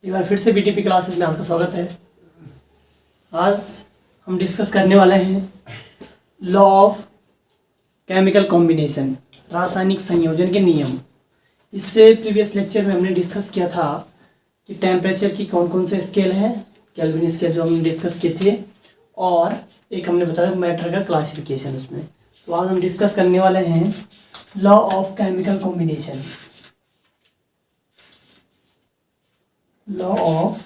एक बार फिर से बीटीपी क्लासेस में आपका स्वागत है। आज हम डिस्कस करने वाले हैं लॉ ऑफ केमिकल कॉम्बिनेशन, रासायनिक संयोजन के नियम। इससे प्रीवियस लेक्चर में हमने डिस्कस किया था कि टेम्परेचर की कौन कौन से स्केल हैं, केल्विन स्केल जो हमने डिस्कस किए थे, और एक हमने बताया मैटर का क्लासिफिकेशन उसमें। तो आज हम डिस्कस करने वाले हैं law of chemical combination. Law of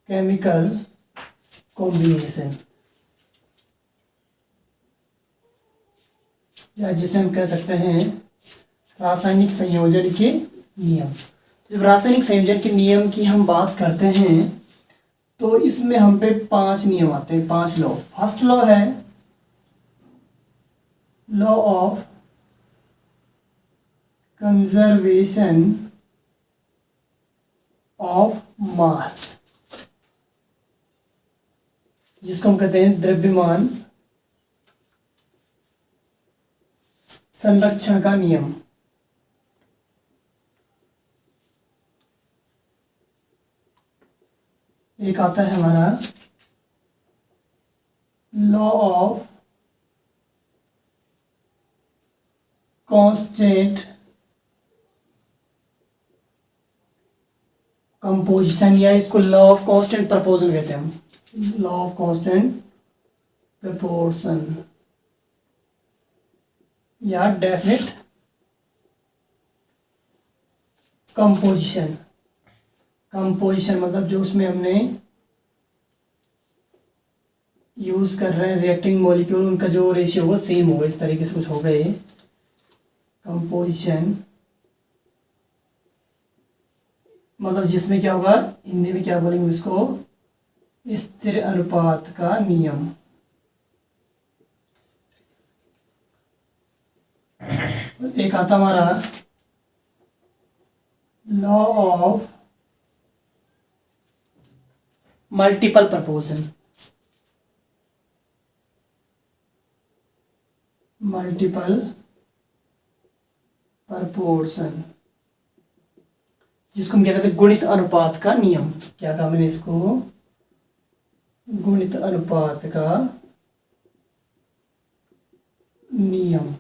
chemical combination, या जिसे हम कह सकते हैं रासायनिक संयोजन के नियम। जब रासायनिक संयोजन के नियम की हम बात करते हैं तो इसमें हम पे 5 नियम आते हैं, 5 लॉ। फर्स्ट लॉ है law of conservation of mass, जिसको हम कहते हैं द्रव्यमान संरक्षण का नियम। एक आता है हमारा लॉ ऑफ कांस्टेंट कंपोजिशन, या इसको लॉ ऑफ कांस्टेंट प्रपोर्शन कहते हैं हम। लॉ ऑफ कांस्टेंट प्रपोर्शन या डेफिनेट कंपोजिशन। कंपोजिशन मतलब जो उसमें हमने यूज कर रहे हैं रिएक्टिंग मॉलिक्यूल, उनका जो रेशियो होगा सेम होगा, इस तरीके से कुछ होगा ये कंपोजिशन। मतलब जिसमें क्या होगा, हिंदी में क्या बोलेंगे उसको, स्थिर अनुपात का नियम। एक आता हमारा law of multiple proportion. Multiple proportion जिसको हम क्या कहते हैं गुणित अनुपात का नियम। क्या कहा मैंने इसको, गुणित अनुपात का नियम।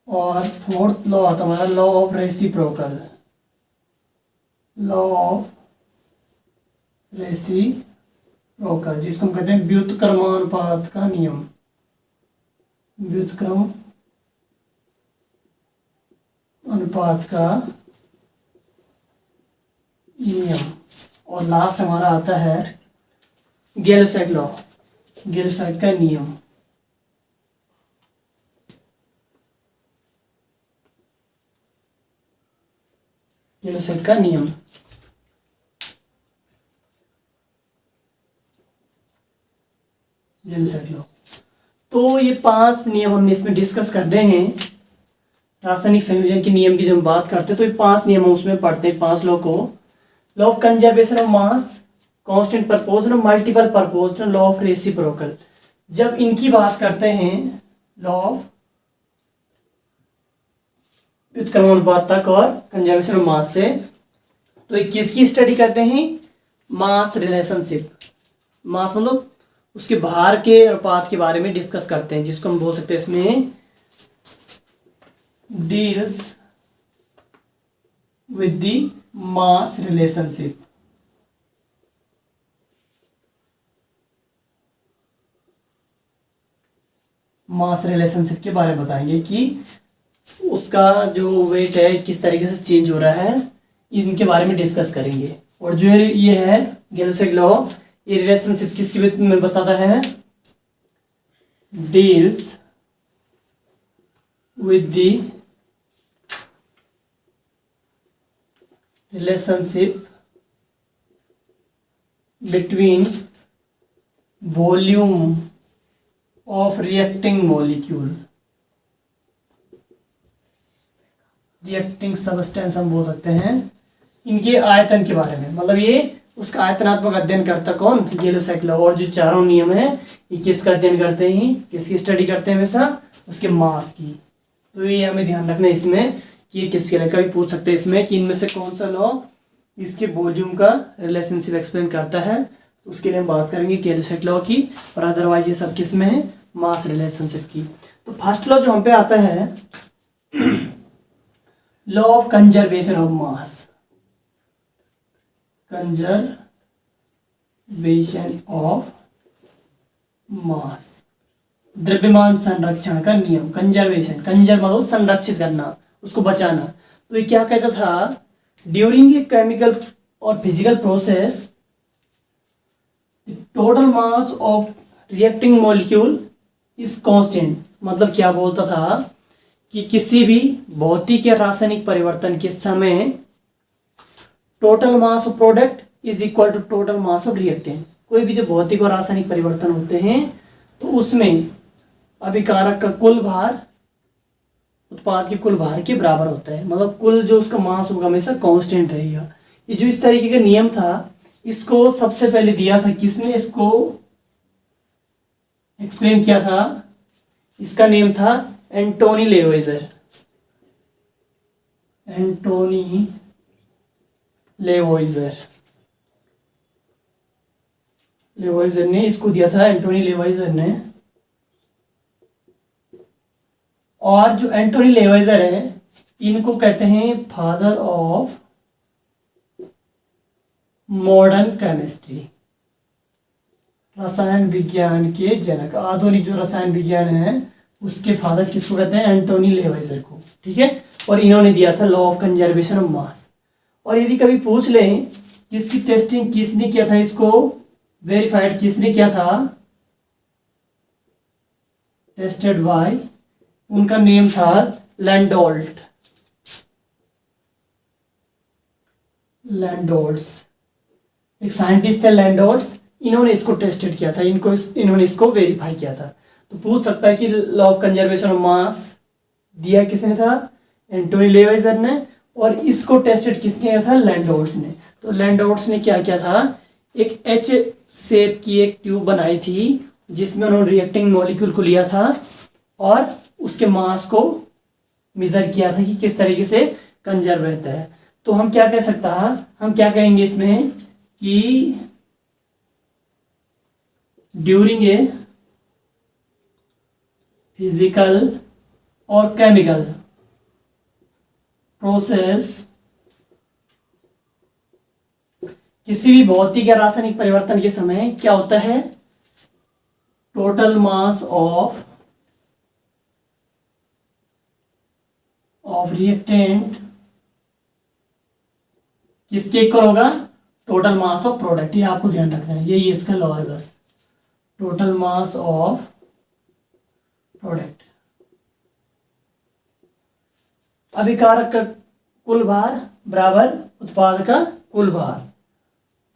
और फोर्थ लॉ आता हमारा law of reciprocal. Law of reciprocal जिसको हम कहते हैं व्युत्क्रमानुपात का नियम। व्युत्क्रम अनुपात का नियम। और लास्ट हमारा आता है गैल-लॉसाइक लॉ, गैल-लॉसाइक का नियम। गैल-लॉसाइक का नियम। गैल-लॉसाइक लॉ। तो ये 5 नियम हमने इसमें डिस्कस कर रहे हैं। रासायनिक संयोजन के नियम की जब हम बात करते हैं तो ये 5 नियम हम उसमें पढ़ते हैं, 5 लॉ को। Law of conservation of mass, constant proportion, multiple proportion, law of reciprocal. जब इनकी बात करते हैं लॉ ऑफ व्युत्क्रमानुपात तक और कंजर्वेशन ऑफ मास से, तो ये किसकी स्टडी करते हैं, मास रिलेशनशिप। मास मतलब उसके भार के अनुपात के बारे में डिस्कस करते हैं, जिसको हम बोल सकते हैं इसमें deals with the mass relationship। Mass relationship के बारे में बताएंगे कि उसका जो वेट है किस तरीके से चेंज हो रहा है, इनके बारे में डिस्कस करेंगे। और जो ये है गैल-लॉसाइक लॉ, ये रिलेशनशिप किसकी में बताता है, deals with the relationship between volume of reacting molecule, reacting substance हम बोल सकते हैं, इनके आयतन के बारे में। मतलब ये उसका आयतनात्मक अध्ययन करता कौन, गैल-लॉसाइक लॉ। और जो चारों नियम है ये किसका अध्ययन करते हैं, किसकी स्टडी करते हैं हमेशा, उसके मास की। तो ये हमें ध्यान रखना है इसमें कि ये किसके लिए, कभी पूछ सकते हैं इसमें कि इनमें से कौन सा लॉ इसके वॉल्यूम का रिलेशनशिप एक्सप्लेन करता है। तो उसके लिए हम बात करेंगे कैलुसेट लॉ की, और अदरवाइज ये सब किस में है, मास रिलेशनशिप की। तो फर्स्ट लॉ जो हम पे आता है law of conservation of mass, conservation of mass, द्रव्यमान संरक्षण का नियम। कंजर्वेशन, कंजर मतलब संरक्षित करना, उसको बचाना। तो ये क्या कहता था, ड्यूरिंग ए केमिकल और physical process total mass of reacting molecule is constant. मतलब क्या बोलता था कि किसी भी भौतिक या रासायनिक परिवर्तन के समय total mass of product is equal to total mass of reactant. कोई भी जो भौतिक और रासायनिक परिवर्तन होते हैं तो उसमें अभिकारक का कुल भार उत्पाद के कुल भार के बराबर होता है। मतलब कुल जो उसका मास होगा हमेशा कांस्टेंट रहेगा। ये जो इस तरीके का नियम था, इसको सबसे पहले दिया था किसने, इसको एक्सप्लेन किया था, इसका नेम था एंटोनी लेवोइजर। एंटोनी लेवोइजर, लेवोइजर ने इसको दिया था, एंटोनी लेवोइजर ने। और जो एंटोनी लेवोइजर है इनको कहते हैं फादर ऑफ मॉडर्न केमिस्ट्री, रसायन विज्ञान के जनक। आधुनिक जो रसायन विज्ञान है उसके फादर किसको कहते हैं, एंटोनी लेवोइजर को। ठीक है, और इन्होंने दिया था law of conservation of mass. और यदि कभी पूछ लें कि इसकी टेस्टिंग किसने किया था, इसको वेरीफाइड किसने किया था, टेस्टेड बाय, उनका नेम था लैंडोल्ट, लैंडोल्ट्स, एक साइंटिस्ट थे लैंडोल्ट्स। इन्होंने इसको टेस्टेड किया था, इन्होंने इसको वेरीफाई किया था। तो पूछ सकता है कि law of conservation of mass दिया किसने था, एंटोनी लेवोइजर ने, और इसको टेस्टेड किसने किया था, लैंडोल्ट्स ने। तो लैंडोल्ट्स ने क्या किया था, एक एच शेप की एक ट्यूब बनाई थी जिसमें उन्होंने रिएक्टिंग मॉलिक्यूल को लिया था और उसके मास को मेजर किया था कि किस तरीके से कंजर्व रहता है। तो हम क्या कह सकता है, हम क्या कहेंगे इसमें कि ड्यूरिंग ए फिजिकल और केमिकल प्रोसेस, किसी भी भौतिक या रासायनिक परिवर्तन के समय क्या होता है, टोटल मास ऑफ रिएक्टेंट किसके इक्वल होगा, टोटल मास ऑफ प्रोडक्ट। ये आपको ध्यान रखना है, यही इसका लॉ है बस, टोटल मास ऑफ प्रोडक्ट। अभिकारक का कुल भार बराबर उत्पाद का कुल भार।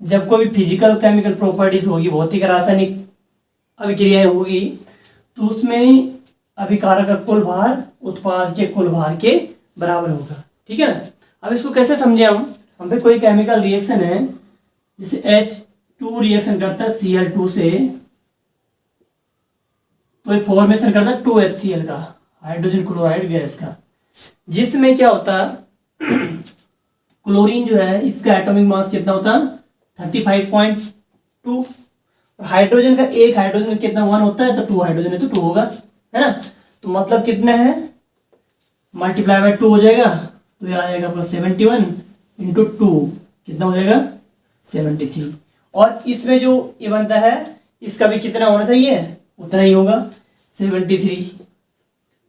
जब कोई फिजिकल और केमिकल प्रॉपर्टीज होगी, भौतिक रासायनिक अभिक्रियाएं होगी, तो उसमें अभिकारक का कुल भार उत्पाद के कुल भार के बराबर होगा। ठीक है ना। अब इसको कैसे समझे हम पे कोई केमिकल रिएक्शन है, जैसे H2 रिएक्शन करता है Cl2 से, तो ये फॉर्मेशन करता है 2HCl का, हाइड्रोजन क्लोराइड गैस का, जिसमें क्या होता है क्लोरीन जो है इसका एटॉमिक मास कितना होता है 35.2, और हाइड्रोजन का एक हाइड्रोजन का कितना 1 होता है, तो 2 हाइड्रोजन है तो 2 होगा, है ना। तो मतलब कितने हैं, मल्टीप्लाई बाय 2 हो जाएगा, तो ये आ जाएगा आपका 71 इंटू 2 कितना हो जाएगा 73। और इसमें जो ये बनता है इसका भी कितना होना चाहिए, उतना ही होगा 73।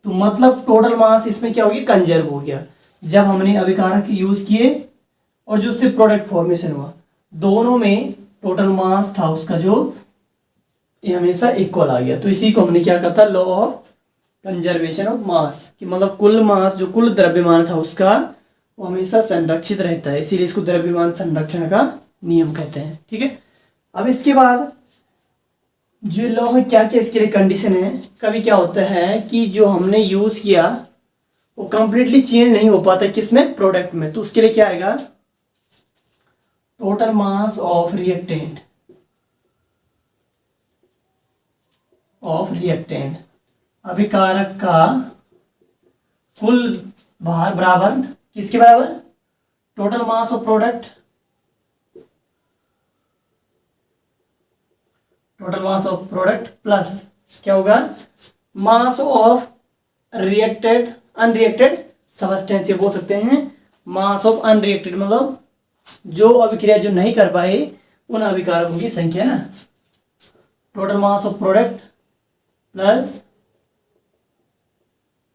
तो मतलब टोटल मास इसमें क्या हो गया, कंजर्व हो गया। जब हमने अभिकारक यूज किए और जो उससे प्रोडक्ट फॉर्मेशन हुआ, दोनों में टोटल मास था उसका जो ये हमेशा इक्वल आ गया। तो इसी को हमने क्या कहा था, law of conservation of mass, कि मतलब कुल मास जो कुल द्रव्यमान था उसका वो हमेशा संरक्षित रहता है, इसीलिए इसको द्रव्यमान संरक्षण का नियम कहते हैं। ठीक है। अब इसके बाद जो लॉ है क्या क्या इसके लिए कंडीशन है। कभी क्या होता है कि जो हमने यूज किया वो कंप्लीटली चेंज नहीं हो पाता किसमें, प्रोडक्ट में, तो उसके लिए क्या आएगा, टोटल मास ऑफ रिएक्टेंट, अभिकारक का कुल बाहर बराबर किसके बराबर, total mass of product, total mass of product plus क्या होगा, mass of reacted unreacted substance, ये बोल सकते हैं मास ऑफ अनरिएक्टेड, मतलब जो अभिक्रिया जो नहीं कर पाए उन अभिकारकों की संख्या ना, total mass of product plus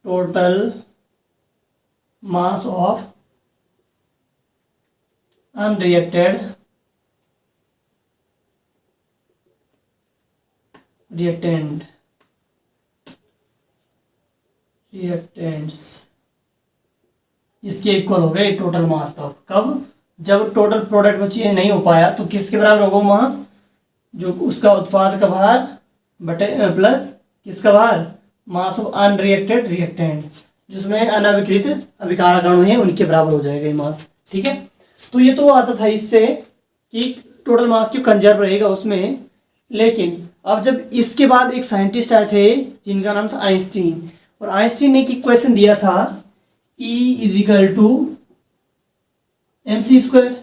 total mass of unreacted reactants, इसके इक्वल हो गए टोटल मास। तब कब, जब टोटल प्रोडक्ट में चेंज नहीं हो पाया तो किसके बराबर होगा मास, जो उसका उत्पाद का भार बटे प्लस किसका भार, मास ऑफ अनरिएक्टेड रिएक्टेंट, जिसमें अनअभिकृत अभिकारक अणु हैं उनके बराबर हो जाएगा ये मास। ठीक है, तो ये तो आता था इससे कि टोटल मास क्यों कंजर्व रहेगा उसमें। लेकिन अब जब इसके बाद एक साइंटिस्ट आए थे जिनका नाम था आइंस्टीन, और आइंस्टीन ने एक इक्वेशन दिया था E = mc²।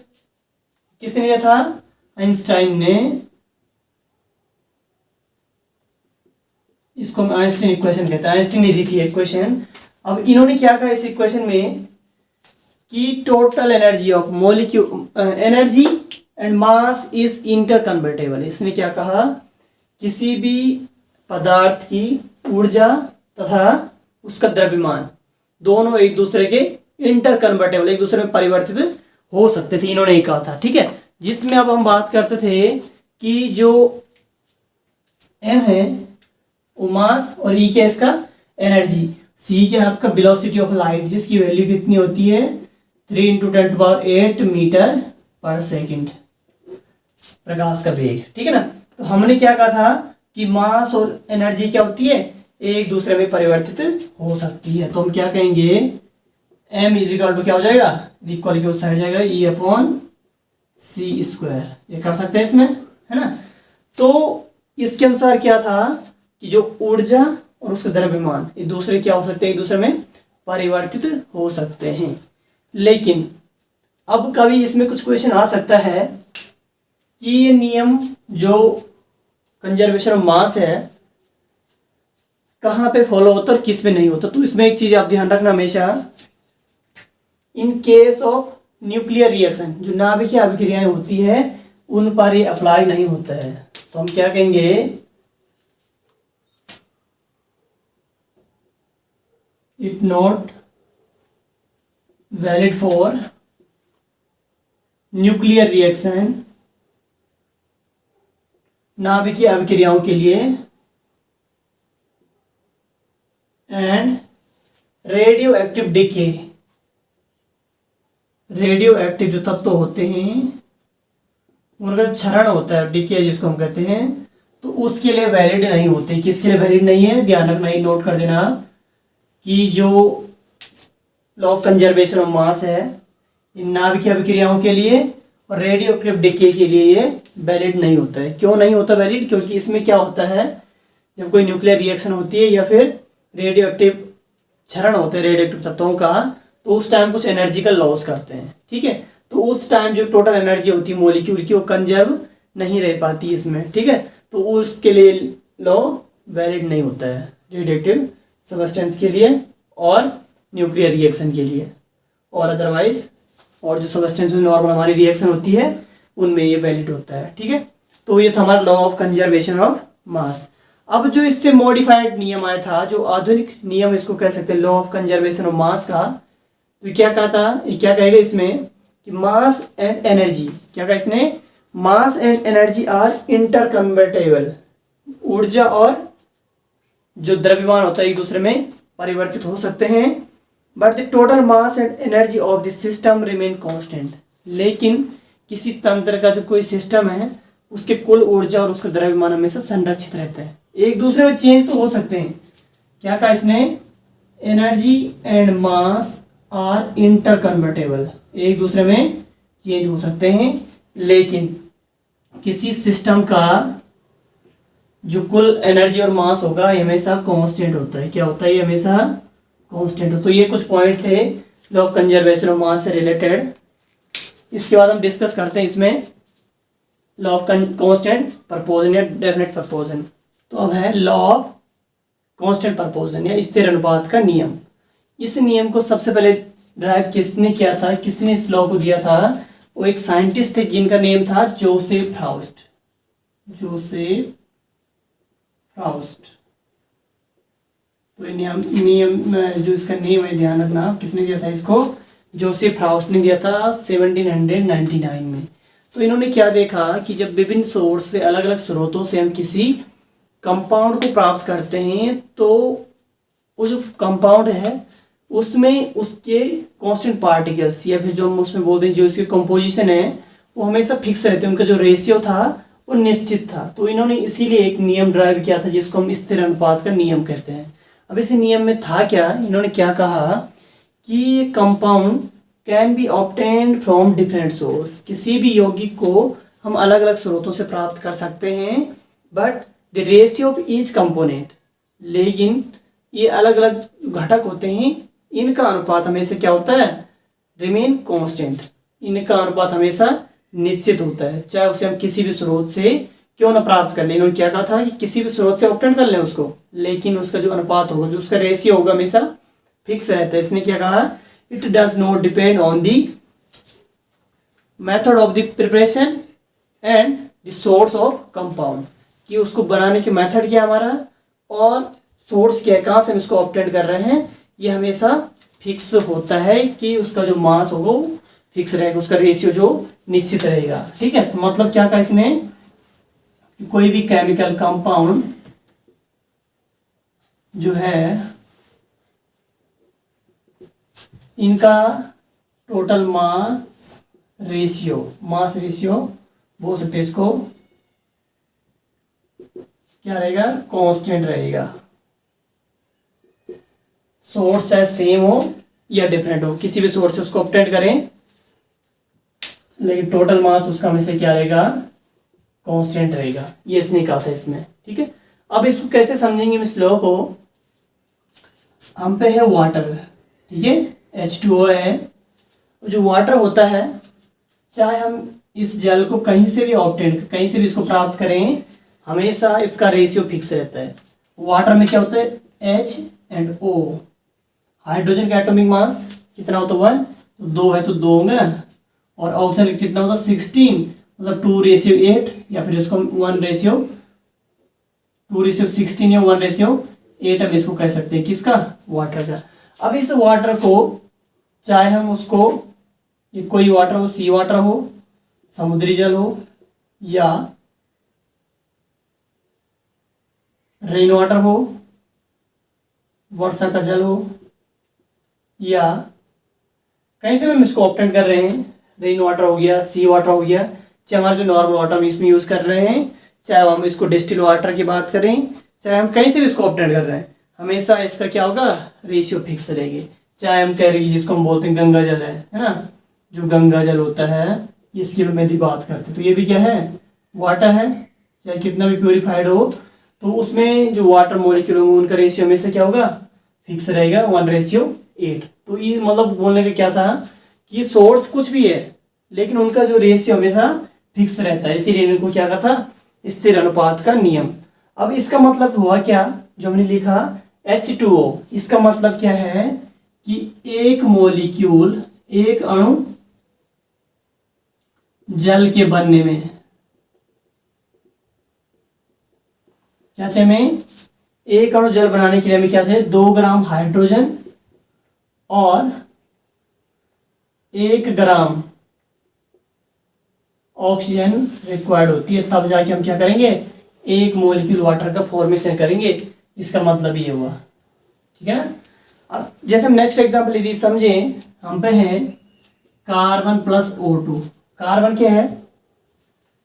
किसने दिया था, आइंस्टाइन ने। इसको हम आइंस्टीन इक्वेशन कहते हैं, आइंस्टीन ने दी थी इक्वेशन। अब इन्होंने क्या कहा इस इक्वेशन में कि total energy of molecule energy and mass is interconvertible. इसने क्या कहा, किसी भी पदार्थ की ऊर्जा तथा उसका द्रव्यमान दोनों एक दूसरे के इंटरकन्वर्टेबल, एक दूसरे में परिवर्तित हो सकते थे, इन्होंने ही कहा था। ठीक है, जिसमें अब हम बात करते थे कि जो m है वो मास और E क्या इसका एनर्जी, C क्या आपका वेलोसिटी ऑफ लाइट, जिसकी वैल्यू कितनी होती है 3 × 10⁸ मीटर पर सेकंड, प्रकाश का वेग। ठीक है ना, तो हमने क्या कहा था कि मास और एनर्जी क्या होती है, एक दूसरे में परिवर्तित हो सकती है। तो हम क्या कहेंगे, m = क्या हो जाएगा, इक्वल की उस साइड जाएगा E/c², ये कर सकते हैं इसमें, है ना। तो इसके अनुसार क्या था कि जो ऊर्जा और उसका द्रव्यमान एक दूसरे क्या हो सकते हैं, एक दूसरे में परिवर्तित हो सकते हैं। लेकिन अब कभी इसमें कुछ क्वेश्चन आ सकता है कि ये नियम जो कंजर्वेशन ऑफ मास है कहाँ पे फॉलो होता है और किस पे नहीं होता। तो इसमें एक चीज आप ध्यान रखना हमेशा, in case of nuclear reaction, जो नाभिकीय अभिक्रियाएं होती है उन पर ये अप्लाई नहीं होता है। तो हम क्या कहेंगे, it not valid for nuclear reaction, नाभिकीय अभिक्रियाओं के लिए, and radio active decay, radio active जो तत्व होते हैं उनका क्षरण होता है डिके जिसको हम कहते हैं, तो उसके लिए वैलिड नहीं होते। किसके लिए वैलिड नहीं है, ध्यान रखना, ये नोट कर देना कि जो law of conservation of mass है इन नाभिकीय अभिक्रियाओं के लिए और रेडियो एक्टिव डिके के लिए ये वैलिड नहीं होता है। क्यों नहीं होता वैलिड, क्योंकि इसमें क्या होता है, जब कोई न्यूक्लियर रिएक्शन होती है या फिर रेडियो एक्टिव क्षरण होते हैं रेडियो एक्टिव तत्वों का, तो उस टाइम कुछ एनर्जी का लॉस करते हैं। ठीक है, तो उस टाइम जो टोटल एनर्जी होती है मॉलिक्यूल की वो कंजर्व नहीं रह पाती इसमें। ठीक है, तो उसके लिए लॉ वैलिड नहीं होता है रेडियो एक्टिव सब्सटेंस के लिए और न्यूक्लियर रिएक्शन के लिए, और अदरवाइज और जो सब्सटेंस में नॉर्मल हमारी रिएक्शन होती है उनमें ये वैलिड होता है। ठीक है, तो ये था हमारा law of conservation of mass. अब जो इससे मॉडिफाइड नियम आया था, जो आधुनिक नियम इसको कह सकते हैं law of conservation of mass का, तो क्या कहा था, ये क्या कहेगा इसमें कि मास एंड एनर्जी, क्या कहा इसने, mass and energy are interconvertible, ऊर्जा और जो द्रव्यमान होता है एक दूसरे में परिवर्तित हो सकते हैं, but the total mass and energy of the system remain constant. लेकिन किसी तंत्र का जो कोई सिस्टम है उसके कुल ऊर्जा और उसका द्रव्यमान हमेशा संरक्षित रहता है, एक दूसरे में चेंज तो हो सकते हैं। क्या कहा इसने, energy and mass are interconvertible, एक दूसरे में चेंज हो सकते हैं, लेकिन किसी सिस्टम का जो कुल एनर्जी और मास होगा ये हमेशा कांस्टेंट होता है। क्या होता है, ये हमेशा कांस्टेंट हो। तो ये कुछ पॉइंट थे law of conservation of mass से रिलेटेड। इसके बाद हम डिस्कस करते हैं इसमें लॉ ऑफ कांस्टेंट परपोजन या डेफिनेट परपोजन। तो अब है लॉ ऑफ कांस्टेंट परपोजन या स्थिर अनुपात का नियम। इस नियम को सबसे पहले ड्राइव किसने किया था, किसने इस लॉ को दिया था? वो एक साइंटिस्ट थे जिनका नेम था जोसेफ फ्राउस्ट। जोसेफ फ्राउस्ट। तो ये नियम जो इसका नेम है ध्यान रखना, किसने दिया था इसको? जोसेफ फ्राउस्ट ने दिया था 1799 में। तो इन्होंने क्या देखा कि जब विभिन्न सोर्स से, अलग अलग स्रोतों से हम किसी कंपाउंड को प्राप्त करते हैं तो वो जो कंपाउंड है उसमें उसके कांस्टेंट पार्टिकल्स या फिर जो हम उसमें बोलते हैं जो इसके कंपोजिशन है वो हमेशा फिक्स रहते हैं, उनका जो रेशियो था वो निश्चित था। तो इन्होंने इसीलिए एक नियम ड्राइव किया था जिसको हम स्थिर अनुपात का नियम कहते हैं। अब इस नियम में था क्या, इन्होंने क्या कहा कि compound can be obtained from different source. किसी भी यौगिक को हम अलग अलग स्रोतों से प्राप्त कर सकते हैं, but the ratio of each component, लेकिन ये अलग अलग घटक होते हैं, इनका अनुपात हमेशा क्या होता है? Remain constant. इनका अनुपात हमेशा निश्चित होता है, चाहे उसे हम किसी भी स्रोत से क्यों ना प्राप्त कर लें। इन्होंने क्या कहा था कि किसी भी स्रोत से ऑब्टेन कर लें उसको, लेकिन उसका जो अनुपात होगा, जो उसका रेशियो होगा, हमेशा फिक्स रहता है। इसने क्या कहा? It does not depend on the method of the preparation and the source of compound, कि उसको बनाने के मेथड क्या हमारा और सोर्स क्या है, कहाँ से हम इसको ऑब्टेन कर रहे हैं, ये हमेशा फिक्स होता है कि उसका जो मास होगा वो फिक्स रहेगा, उसका रेशियो जो निश्चित रहेगा। ठीक है, तो मतलब क्या कहा इसने? कोई भी केमिकल कंपाउंड जो है इनका टोटल मास रेशियो बोल सकते हैं इसको, क्या रहेगा? कांस्टेंट रहेगा। सोर्स चाहे सेम हो या डिफरेंट हो, किसी भी सोर्स से उसको ऑब्टेन करें, लेकिन टोटल मास उसका हमेशा क्या रहेगा? कांस्टेंट रहेगा। ये इसने कहा था इसमें। ठीक है, अब इसको कैसे समझेंगे इस लॉ को? हम पे है वाटर, ठीक है, H2O है। जो वाटर होता है, चाहे हम इस जल को कहीं से भी ऑब्टेन, कहीं से भी इसको प्राप्त करें, हमेशा इसका रेशियो फिक्स रहता है। वाटर में क्या होता है? H and O। हाइड्रोजन का एटॉमिक मास कितना होता है? 1, तो 2 है तो 2 होंगे ना। और ऑक्सीजन कितना होता है? 16, मतलब 2:8, या फिर इसको 2:16 या 1:8 हम इसको कह सकते हैं, किसका? वाटर का। अब इस वाटर को चाहे हम उसको, ये कोई वाटर हो, सी वाटर हो, समुद्री जल हो, या रेन वाटर हो, वर्षा का जल हो, या कहीं से भी हम इसको ऑब्टेन कर रहे हैं, रेन वाटर हो गया, सी वाटर हो गया, चाहे हमारा जो नॉर्मल वाटर हम इसमें यूज़ कर रहे हैं, चाहे हम इसको डिस्टिल वाटर की बात करें, चाहे हम कहीं से भी इसको ऑब्टेन कर रहे हैं, हमेशा इसका क्या होगा? रेशियो फिक्स रहेगी। चाहे हम कह रहे हैं जिसको हम बोलते हैं गंगा जल है ना, जो गंगा जल होता है, इसकी में यदि बात करते हैं तो ये भी क्या है? वाटर है। चाहे कितना भी प्योरीफाइड हो, तो उसमें जो वाटर मॉलिक्यूल होंगे उनका रेशियो हमेशा क्या होगा? फिक्स रहेगा, 1:8। तो ये मतलब बोलने का क्या था कि सोर्स कुछ भी है, लेकिन उनका जो रेशियो हमेशा फिक्स रहता है, इसीलिए इनको क्या कहा था? स्थिर अनुपात का नियम। अब इसका मतलब हुआ क्या जो हमने लिखा H2O, इसका मतलब क्या है कि एक मॉलिक्यूल, एक अणु जल के बनने में क्या चाहिए? हमें एक अणु जल बनाने के लिए हमें क्या चाहिए? 2 ग्राम हाइड्रोजन और 1 ग्राम ऑक्सीजन रिक्वायर्ड होती है, तब जाके हम क्या करेंगे? एक मॉलिक्यूल वाटर का फॉर्मेशन करेंगे। इसका मतलब ये हुआ। ठीक है ना। अब जैसे हम नेक्स्ट एग्जांपल यदि समझें, हम पे है कार्बन प्लस O2। कार्बन क्या है?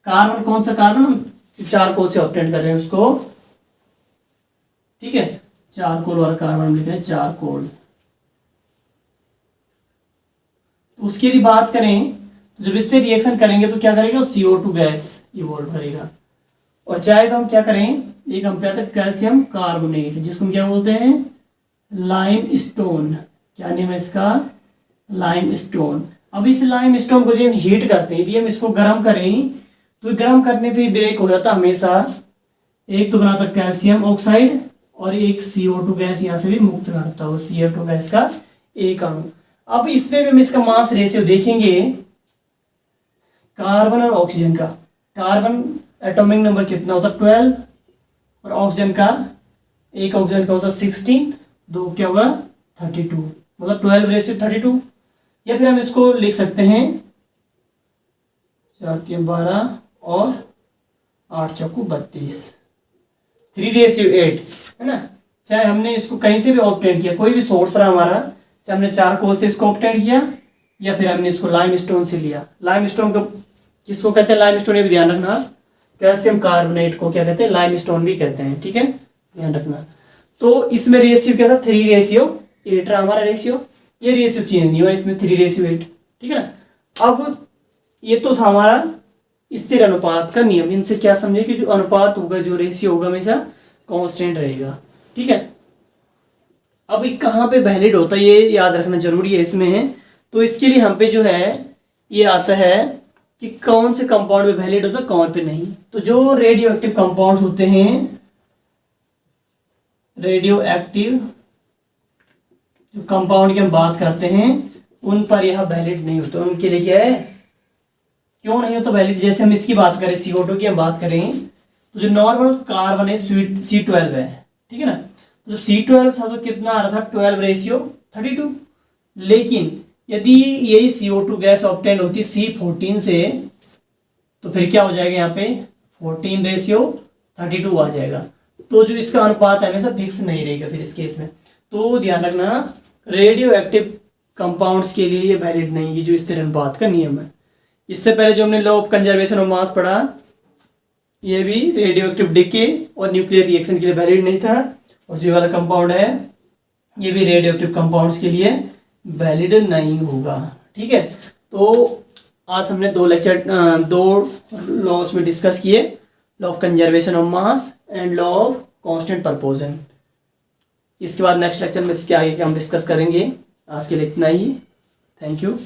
कार्बन कौन सा कार्बन? हम चारकोल से ऑब्टेन कर रहे हैं उसको। ठीक है, चारकोल वाला कार्बन हम लिख रहे हैं, चारकोल। तो उसकी यदि बात करें तो जब इससे रिएक्शन करेंगे तो क्या करेगा? CO2 गैस इवॉल्व करेगा। और चाहे तो हम क्या करें, एक हम पे आता है कैल्शियम कार्बोनेट, जिसको हम क्या बोलते हैं? लाइम स्टोन, क्या नेम है इसका, लाइम स्टोन। अब इस लाइम स्टोन को यदि हम हीट करते हैं, यदि हम इसको गर्म करें तो गर्म करने पे ब्रेक हो जाता हमेशा, एक तो बनाता कैल्शियम ऑक्साइड और एक CO2 गैस यहाँ से भी मुक्त करता हो, CO2 गैस का एक अणु। अब इसमें भी हम इसका मास रेशियो देखेंगे कार्बन और ऑक्सीजन का। कार्बन एटॉमिक नंबर कितना होता है 12 और ऑक्सीजन का, एक ऑक्सीजन का होता है 16, दो क्या होगा 32, मतलब 12:32। या फिर हम इसको लिख सकते हैं 4×3=12 और 8×4=32, 3:8 है ना। चाहे हमने इसको कहीं से भी ऑब्टेन किया, कोई भी सोर्स रहा हमारा, चाहे हमने चारकोल से इसको ऑब्टेन किया या फिर हमने इसको लाइमस्टोन से लिया। लाइमस्टोन को किसको कहते हैं, लाइमस्टोन, ये भी ध्यान रखना, कैल्शियम कार्बोनेट को क्या कहते हैं, लाइमस्टोन भी कहते हैं, ठीक है, ध्यान रखना। तो इसमें रेशियो क्या था 3:8 रहा हमारा रेशियो, ये रेशियो चेंज नहीं हुआ, इसमें 3:8, ठीक है ना। अब ये तो था हमारा स्थिर अनुपात का नियम। इनसे क्या समझे कि जो अनुपात होगा, जो रेशियो होगा, हमेशा कांस्टेंट रहेगा, ठीक है। अब ये कहाँ पे वैलिड होता है ये याद रखना जरूरी है इसमें। तो इसके लिए हम पे जो है ये आता है कि कौन से कंपाउंड पे वैलिड होता है, कौन पे नहीं। तो जो रेडियो एक्टिव कंपाउंड्स होते हैं, रेडियो एक्टिव जो कंपाउंड की हम बात करते हैं, उन पर यह वैलिड नहीं होता। उनके लिए क्या है, क्यों नहीं होता वैलिड। जैसे हम इसकी बात करें, CO2 की हम बात करें, तो जो नॉर्मल कार्बन है C12 है, ठीक है ना। तो जब C12 था तो कितना आ रहा था 12:32। लेकिन यदि यही CO2 गैस ऑब्टेन होती C14 से, तो फिर क्या हो जाएगा यहाँ पे 14:32 आ जाएगा। तो जो इसका अनुपात है हमेशा फिक्स नहीं रहेगा फिर इस केस में। तो ध्यान रखना, रेडियो एक्टिव कंपाउंड्स के लिए ये वैलिड नहीं है जो स्थिर अनुपात का नियम है। इससे पहले जो हमने law of conservation of mass पढ़ा, ये भी रेडियो एक्टिव डिके और न्यूक्लियर रिएक्शन के लिए वैलिड नहीं था। और जो वाला कंपाउंड है ये भी रेडियो एक्टिव कंपाउंड्स के लिए वैलिड नहीं होगा, ठीक है। तो आज हमने दो लॉस में डिस्कस किए, law of conservation of mass and law of constant proportion. इसके बाद नेक्स्ट लेक्चर में इसके आगे हम डिस्कस करेंगे। आज के लिए इतना ही, थैंक यू।